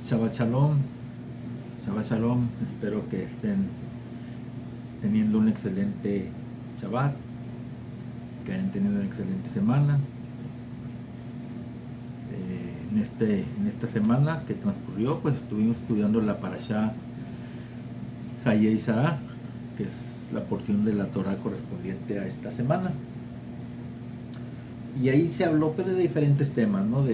Shabbat Shalom, Shabbat Shalom, espero que estén teniendo un excelente Shabbat, que hayan tenido una excelente semana. En esta semana que transcurrió, pues estuvimos estudiando la Parashá Hayei Sarah, que es la porción de la Torah correspondiente a esta semana. Y ahí se habló pues, de diferentes temas, ¿no?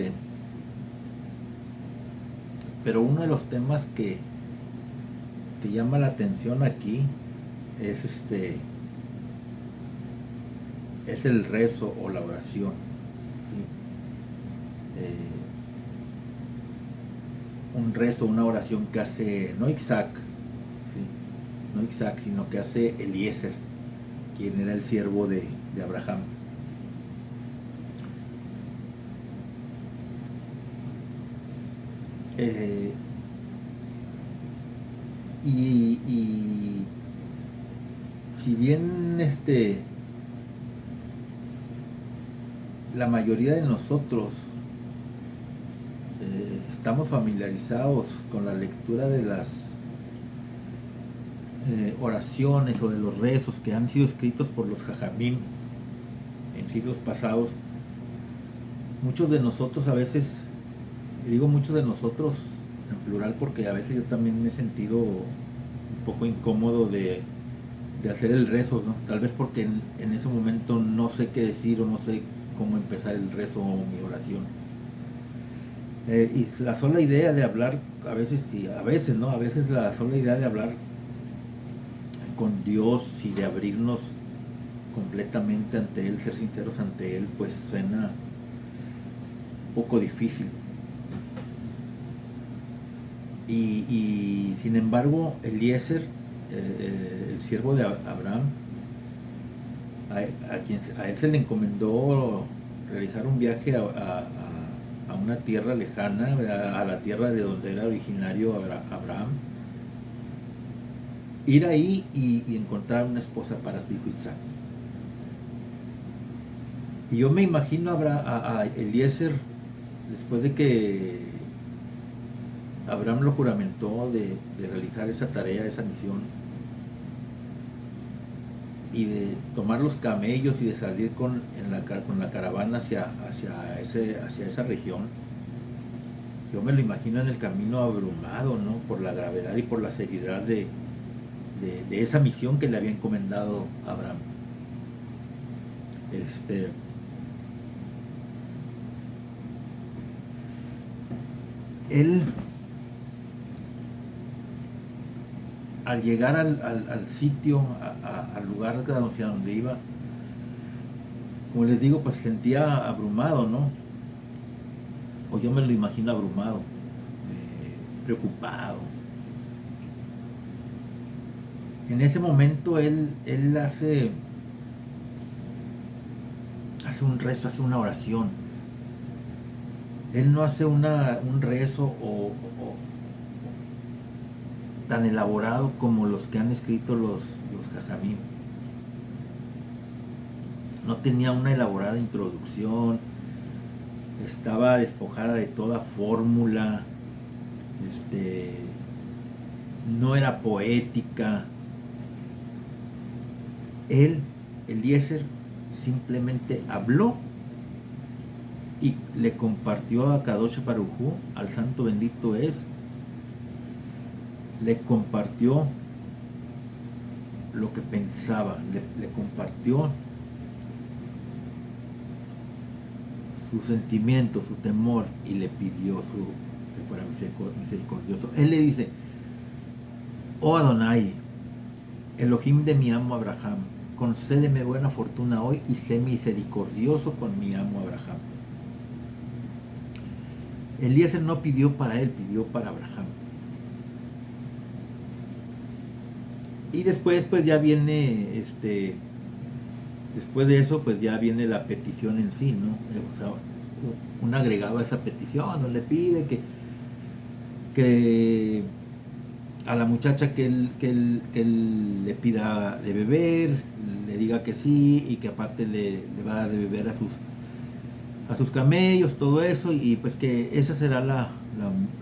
Pero uno de los temas que llama la atención aquí es es el rezo o la oración, ¿sí? Un rezo, una oración que hace no Isaac, ¿sí? No Isaac, sino que hace Eliezer, quien era el siervo de Abraham. Y si bien la mayoría de nosotros estamos familiarizados con la lectura de las oraciones o de los rezos que han sido escritos por los Jajamim en siglos pasados, muchos de nosotros a veces, y digo muchos de nosotros en plural porque a veces yo también me he sentido un poco incómodo de hacer el rezo, ¿no? Tal vez porque en ese momento no sé qué decir o no sé cómo empezar el rezo o mi oración. Y la sola idea de hablar, a veces sí, a veces no, a veces la sola idea de hablar con Dios y de abrirnos completamente ante Él, ser sinceros ante Él, pues suena un poco difícil. Y sin embargo, Eliezer, el siervo de Abraham, a él se le encomendó realizar un viaje a una tierra lejana, a la tierra de donde era originario Abraham, ir ahí y encontrar una esposa para su hijo Isaac. Y yo me imagino a Eliezer, después de que Abraham lo juramentó de realizar esa tarea, esa misión, y de tomar los camellos y de salir con la caravana hacia esa región. Yo me lo imagino en el camino abrumado, ¿no? Por la gravedad y por la seriedad de esa misión que le había encomendado a Abraham. Él, al llegar al sitio, al lugar hacia donde iba, como les digo, pues se sentía abrumado, ¿no? O yo me lo imagino abrumado, preocupado. En ese momento él hace un rezo, hace una oración. Él no hace un rezo tan elaborado como los que han escrito los Jajamim. No tenía una elaborada introducción, estaba despojada de toda fórmula, no era poética. Él, Eliezer, simplemente habló y le compartió a Kadosh Baruj Hu, al santo bendito es, le compartió lo que pensaba, le compartió su sentimiento, su temor, y le pidió que fuera misericordioso. Él le dice: oh Adonai, Elohim de mi amo Abraham, concédeme buena fortuna hoy y sé misericordioso con mi amo Abraham. Eliezer no pidió para él, pidió para Abraham. Y después pues ya viene después de eso pues ya viene la petición en sí, ¿no? O sea, un agregado a esa petición, ¿no? Le pide que a la muchacha que él le pida de beber, le diga que sí, y que aparte le va a dar de beber a sus camellos, todo eso, y pues que esa será la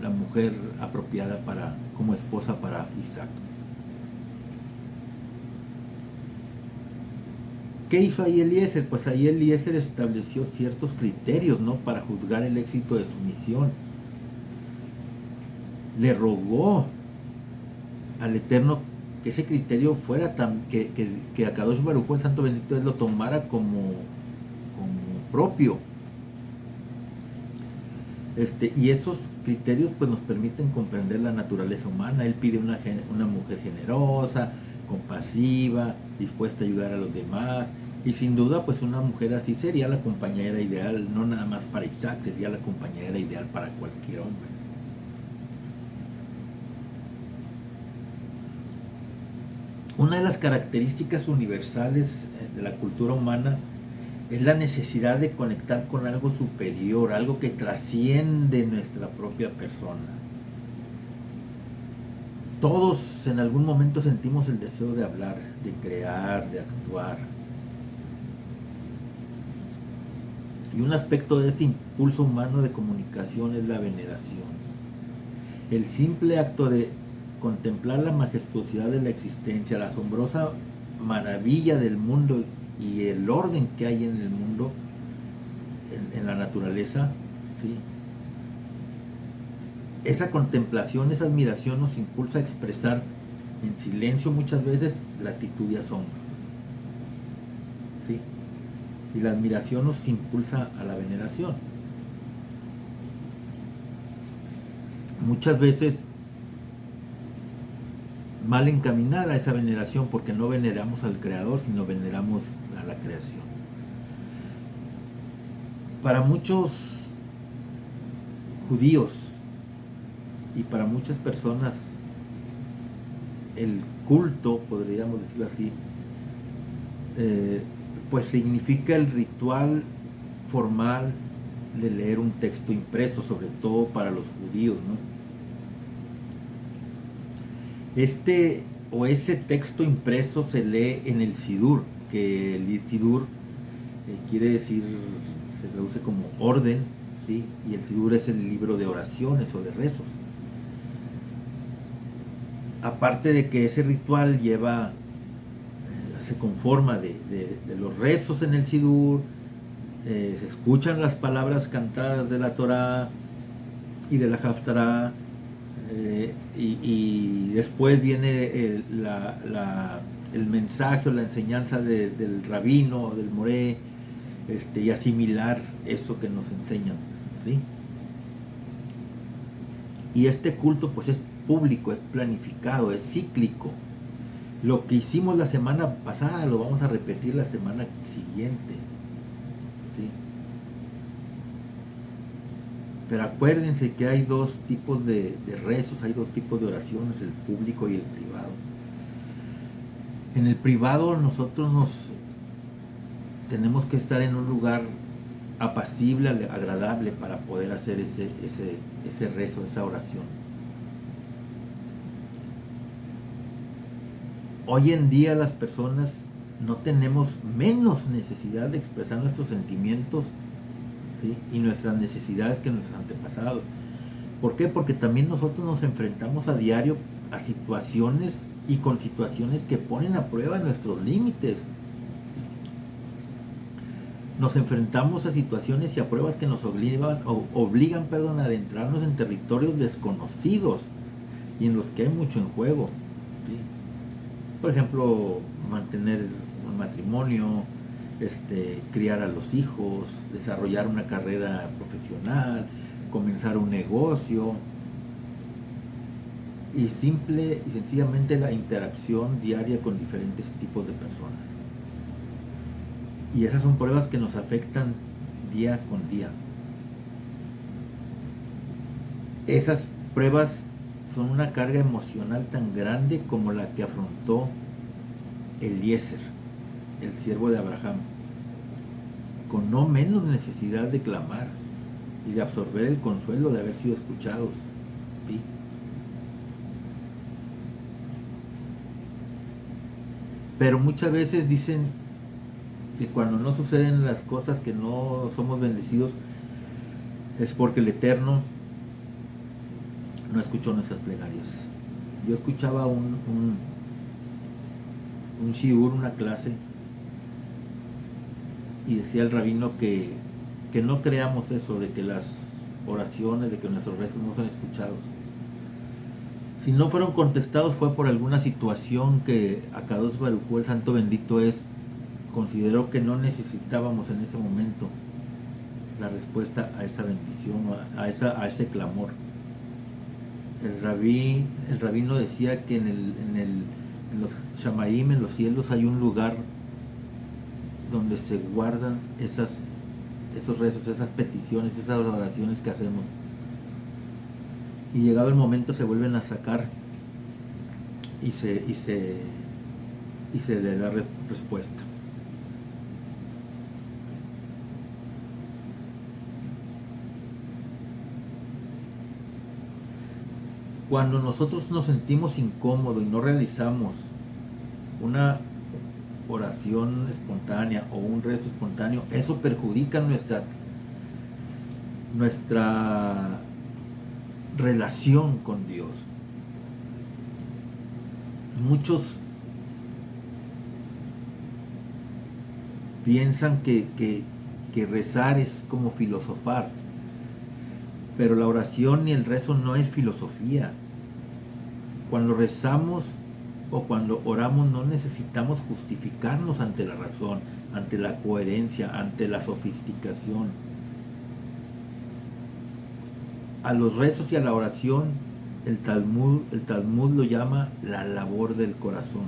mujer apropiada para, como esposa para Isaac. ¿Qué hizo ahí Eliezer? Pues ahí Eliezer estableció ciertos criterios, ¿no? Para juzgar el éxito de su misión. Le rogó al Eterno que ese criterio fuera tan, que Akadosh Baruj Hu, el Santo Bendito, él lo tomara como propio. Y esos criterios pues nos permiten comprender la naturaleza humana. Él pide una mujer generosa, compasiva, dispuesta a ayudar a los demás, y sin duda pues una mujer así sería la compañera ideal, no nada más para Isaac, sería la compañera ideal para cualquier hombre. Una de las características universales de la cultura humana es la necesidad de conectar con algo superior, algo que trasciende nuestra propia persona. Todos en algún momento sentimos el deseo de hablar, de crear, de actuar. Y un aspecto de ese impulso humano de comunicación es la veneración. El simple acto de contemplar la majestuosidad de la existencia, la asombrosa maravilla del mundo y el orden que hay en el mundo, en la naturaleza, ¿sí? Esa contemplación, esa admiración nos impulsa a expresar en silencio muchas veces gratitud y asombro, ¿sí? Y la admiración nos impulsa a la veneración. Muchas veces mal encaminada esa veneración, porque no veneramos al Creador, sino veneramos a la creación. Para muchos judíos y para muchas personas, el culto, podríamos decirlo así, pues significa el ritual formal de leer un texto impreso, sobre todo para los judíos, ¿no? Ese texto impreso se lee en el Sidur, que el Sidur quiere decir, se traduce como orden, ¿sí? Y el Sidur es el libro de oraciones o de rezos. Aparte de que ese ritual se conforma de los rezos en el Sidur, se escuchan las palabras cantadas de la Torá y de la Haftará, y después viene el mensaje o la enseñanza del rabino o del moré, y asimilar eso que nos enseñan, ¿sí? Y este culto pues es público, es planificado, es cíclico. Lo que hicimos la semana pasada lo vamos a repetir la semana siguiente, ¿sí? Pero acuérdense que hay dos tipos de rezos, hay dos tipos de oraciones, el público y el privado. En el privado nosotros tenemos que estar en un lugar apacible, agradable, para poder hacer ese rezo, esa oración. Hoy en día las personas no tenemos menos necesidad de expresar nuestros sentimientos, ¿sí? Y nuestras necesidades que nuestros antepasados. ¿Por qué? Porque también nosotros nos enfrentamos a diario a situaciones y con situaciones que ponen a prueba nuestros límites. Nos enfrentamos a situaciones y a pruebas que nos obligan a adentrarnos en territorios desconocidos y en los que hay mucho en juego, ¿sí? Por ejemplo, mantener un matrimonio, criar a los hijos, desarrollar una carrera profesional, comenzar un negocio, y simple y sencillamente la interacción diaria con diferentes tipos de personas. Y esas son pruebas que nos afectan día con día. Esas pruebas son una carga emocional tan grande como la que afrontó Eliezer, el siervo de Abraham, con no menos necesidad de clamar y de absorber el consuelo de haber sido escuchados, ¿sí? Pero muchas veces dicen que cuando no suceden las cosas, que no somos bendecidos, es porque el Eterno no escuchó nuestras plegarias. Yo escuchaba un shiur, una clase, y decía el rabino que no creamos eso, de que las oraciones, de que nuestros rezos no son escuchados. Si no fueron contestados fue por alguna situación que Akadosh Baruj Hu, el Santo Bendito es, consideró que no necesitábamos en ese momento la respuesta a esa bendición, a ese clamor. El rabino decía que en los Shamaim, en los cielos, hay un lugar donde se guardan esos rezos, esas peticiones, esas oraciones que hacemos. Y llegado el momento se vuelven a sacar y se le da respuesta. Cuando nosotros nos sentimos incómodos y no realizamos una oración espontánea o un rezo espontáneo, eso perjudica nuestra relación con Dios. Muchos piensan que rezar es como filosofar, pero la oración y el rezo no es filosofía. Cuando rezamos o cuando oramos no necesitamos justificarnos ante la razón, ante la coherencia, ante la sofisticación. A los rezos y a la oración el Talmud lo llama la labor del corazón,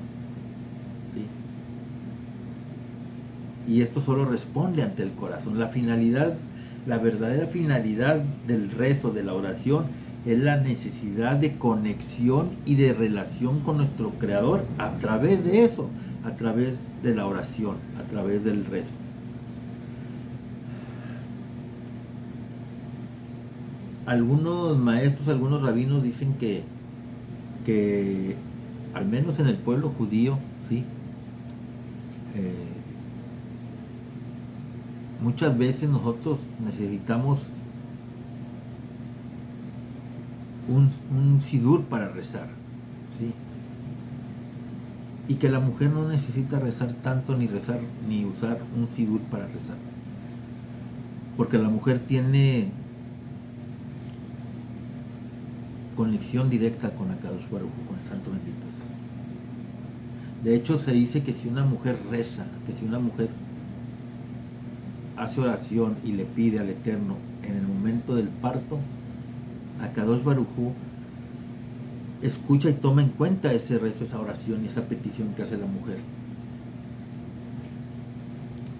¿sí? Y esto solo responde ante el corazón. La verdadera finalidad del rezo, de la oración, es la necesidad de conexión y de relación con nuestro Creador a través de eso, a través de la oración, a través del rezo. Algunos maestros, algunos rabinos dicen que al menos en el pueblo judío, ¿sí? Muchas veces nosotros necesitamos un sidur para rezar, ¿sí? Y que la mujer no necesita rezar tanto ni usar un sidur para rezar, porque la mujer tiene conexión directa con Akadosh Baruj Hu, con el Santo Bendito. De hecho, se dice que si una mujer reza, que si una mujer hace oración y le pide al Eterno en el momento del parto, Akadosh Baruj Hu escucha y toma en cuenta ese rezo, esa oración y esa petición que hace la mujer,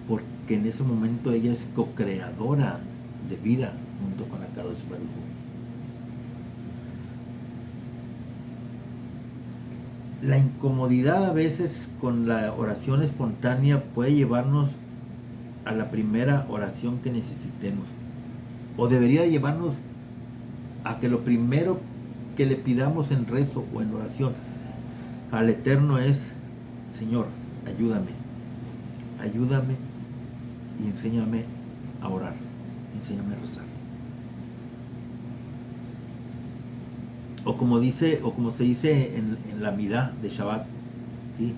porque en ese momento ella es co-creadora de vida junto con Akadosh Baruj Hu. La incomodidad a veces con la oración espontánea puede llevarnos a la primera oración que necesitemos, o debería llevarnos a que lo primero que le pidamos en rezo o en oración al Eterno es: Señor, ayúdame y enséñame a orar, enséñame a rezar. O como se dice en la Midá de Shabbat, ¿sí?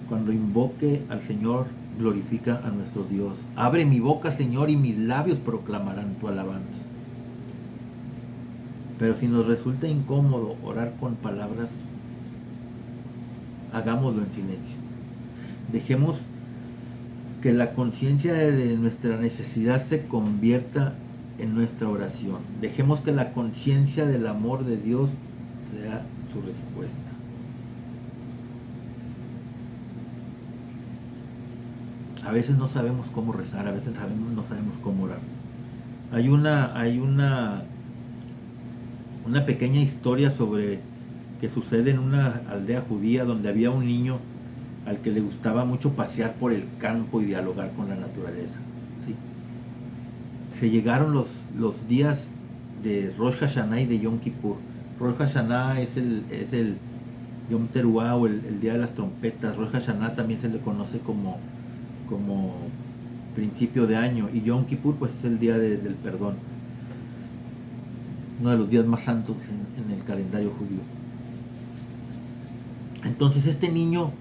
Cuando invoque al Señor, glorifica a nuestro Dios. Abre mi boca, Señor, y mis labios proclamarán tu alabanza. Pero si nos resulta incómodo orar con palabras, hagámoslo en silencio. Dejemos que la conciencia de nuestra necesidad se convierta en nuestra oración. Dejemos que la conciencia del amor de Dios sea su respuesta. A veces no sabemos cómo rezar, a veces no sabemos cómo orar. Hay una pequeña historia que sucede en una aldea judía donde había un niño al que le gustaba mucho pasear por el campo y dialogar con la naturaleza, ¿sí? Se llegaron los días de Rosh Hashanah y de Yom Kippur. Rosh Hashanah es el Yom Teruah, o el día de las trompetas. Rosh Hashanah también se le conoce como principio de año, y Yom Kippur pues es el día del perdón, uno de los días más santos en el calendario judío. Entonces este niño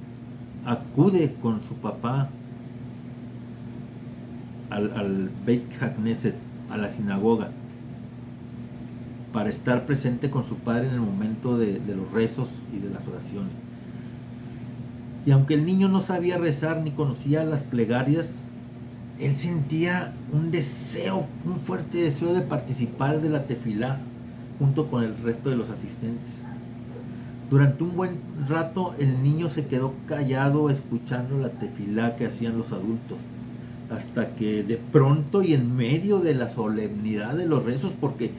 acude con su papá al Beit HaKnesset, a la sinagoga, para estar presente con su padre en el momento de los rezos y de las oraciones. Y aunque el niño no sabía rezar ni conocía las plegarias, él sentía un deseo, un fuerte deseo de participar de la tefilá junto con el resto de los asistentes. Durante un buen rato el niño se quedó callado escuchando la tefilá que hacían los adultos, hasta que de pronto y en medio de la solemnidad de los rezos, porque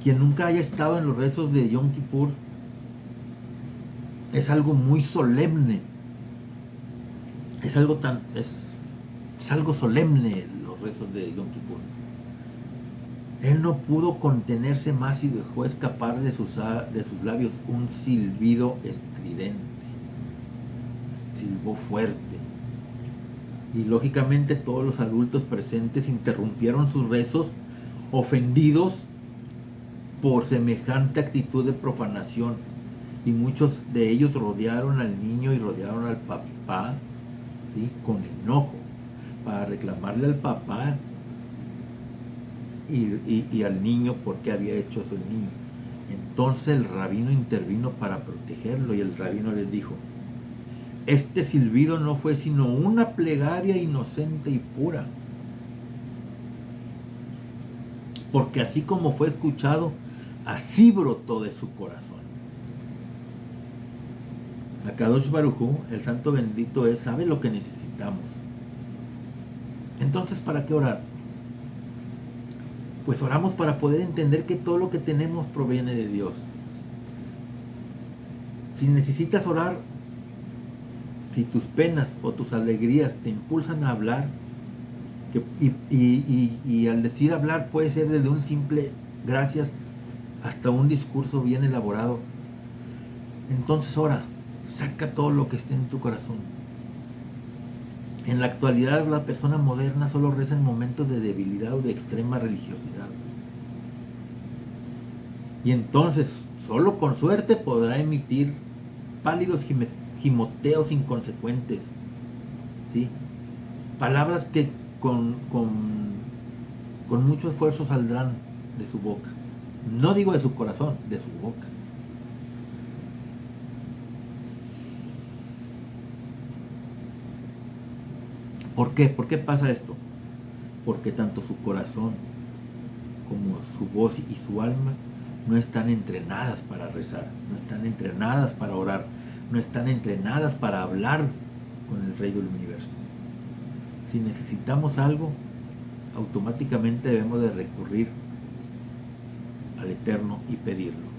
quien nunca haya estado en los rezos de Yom Kippur, es algo muy solemne, es algo solemne los rezos de Yom Kippur. Él no pudo contenerse más y dejó escapar de sus labios un silbido estridente. Silbó fuerte. Y lógicamente todos los adultos presentes interrumpieron sus rezos, ofendidos por semejante actitud de profanación. Y muchos de ellos rodearon al niño y rodearon al papá, ¿sí?, con enojo, para reclamarle al papá y al niño por qué había hecho eso el niño. Entonces el rabino intervino para protegerlo, y el rabino les dijo: este silbido no fue sino una plegaria inocente y pura, porque así como fue escuchado, así brotó de su corazón. Akadosh Baruj Hu, el santo bendito es, sabe lo que necesitamos. Entonces, ¿para qué orar? Pues oramos para poder entender que todo lo que tenemos proviene de Dios. Si necesitas orar, si tus penas o tus alegrías te impulsan a hablar, y al decir hablar puede ser desde un simple gracias hasta un discurso bien elaborado, entonces ora, saca todo lo que esté en tu corazón. En la actualidad la persona moderna solo reza en momentos de debilidad o de extrema religiosidad. Y entonces, solo con suerte podrá emitir pálidos gimoteos inconsecuentes, ¿sí?, palabras que con mucho esfuerzo saldrán de su boca. No digo de su corazón, de su boca. ¿Por qué? ¿Por qué pasa esto? Porque tanto su corazón como su voz y su alma no están entrenadas para rezar, no están entrenadas para orar, no están entrenadas para hablar con el Rey del Universo. Si necesitamos algo, automáticamente debemos de recurrir al Eterno y pedirlo.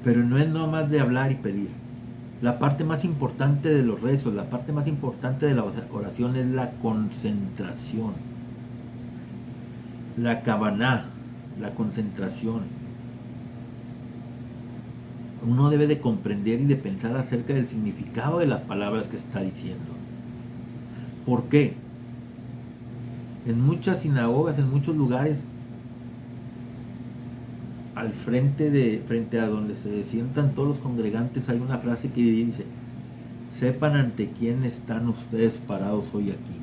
Pero no es nomás de hablar y pedir. La parte más importante de los rezos, la parte más importante de la oración es la concentración, la kavaná, la concentración. Uno debe de comprender y de pensar acerca del significado de las palabras que está diciendo. ¿Por qué? En muchas sinagogas, en muchos lugares, frente a donde se sientan todos los congregantes, hay una frase que dice: sepan ante quién están ustedes parados hoy aquí,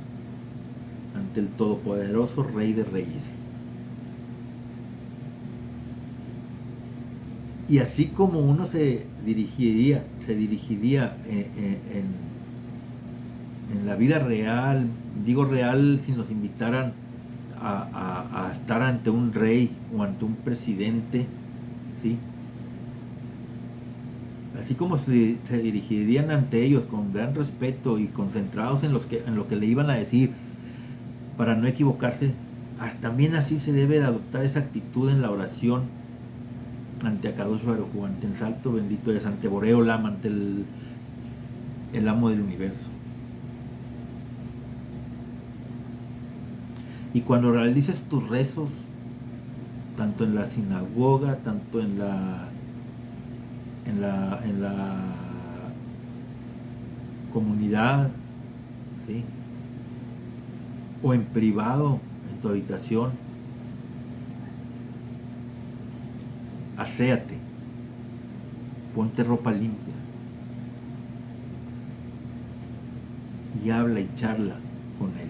ante el todopoderoso Rey de Reyes. Y así como uno se dirigiría en la vida real, digo real si nos invitaran a estar ante un rey o ante un presidente, ¿sí?, así como se dirigirían ante ellos con gran respeto y concentrados en lo que le iban a decir para no equivocarse, también así se debe de adoptar esa actitud en la oración ante Akadosh Baruj Hu, ante el santo bendito es, ante Boré Olam, ante el amo del universo. Y cuando realices tus rezos, tanto en la sinagoga, tanto en la comunidad, ¿sí? O en privado, en tu habitación, aséate, ponte ropa limpia y habla y charla con él.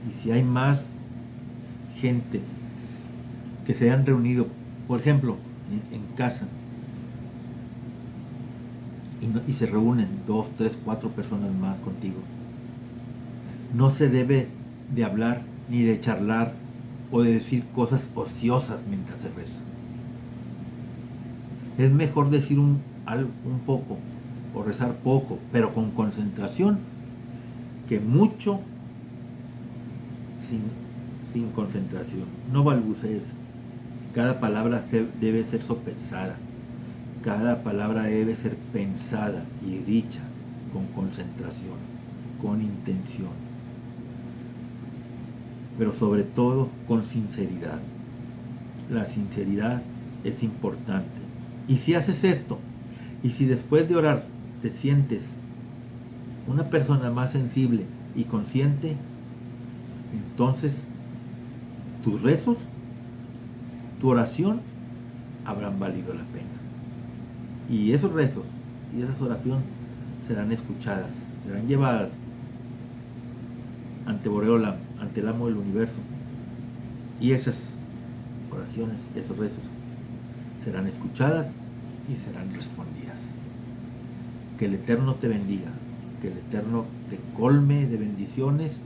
Y si hay más gente que se hayan reunido, por ejemplo, en casa, y se reúnen 2, 3, 4 personas más contigo, no se debe de hablar ni de charlar o de decir cosas ociosas mientras se reza. Es mejor decir un poco o rezar poco, pero con concentración, que mucho sin concentración. No balbucees. Cada palabra debe ser sopesada. Cada palabra debe ser pensada y dicha con concentración, con intención, pero sobre todo con sinceridad. La sinceridad es importante. Y si haces esto, y si después de orar te sientes una persona más sensible y consciente, entonces tus rezos, tu oración habrán valido la pena. Y esos rezos y esas oraciones serán escuchadas, serán llevadas ante Boreolam, ante el amo del universo. Y esas oraciones, esos rezos, serán escuchadas y serán respondidas. Que el Eterno te bendiga, que el Eterno te colme de bendiciones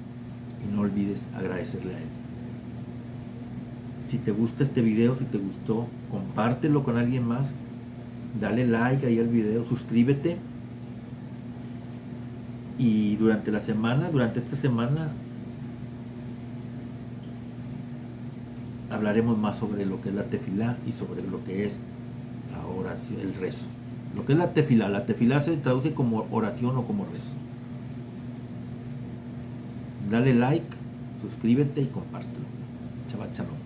y no olvides agradecerle a Él. Si te gusta este video, si te gustó, compártelo con alguien más, dale like ahí al video, suscríbete. Y durante esta semana, hablaremos más sobre lo que es la tefilá y sobre lo que es la oración, el rezo. Lo que es la tefilá se traduce como oración o como rezo. Dale like, suscríbete y compártelo. Shabbat shalom.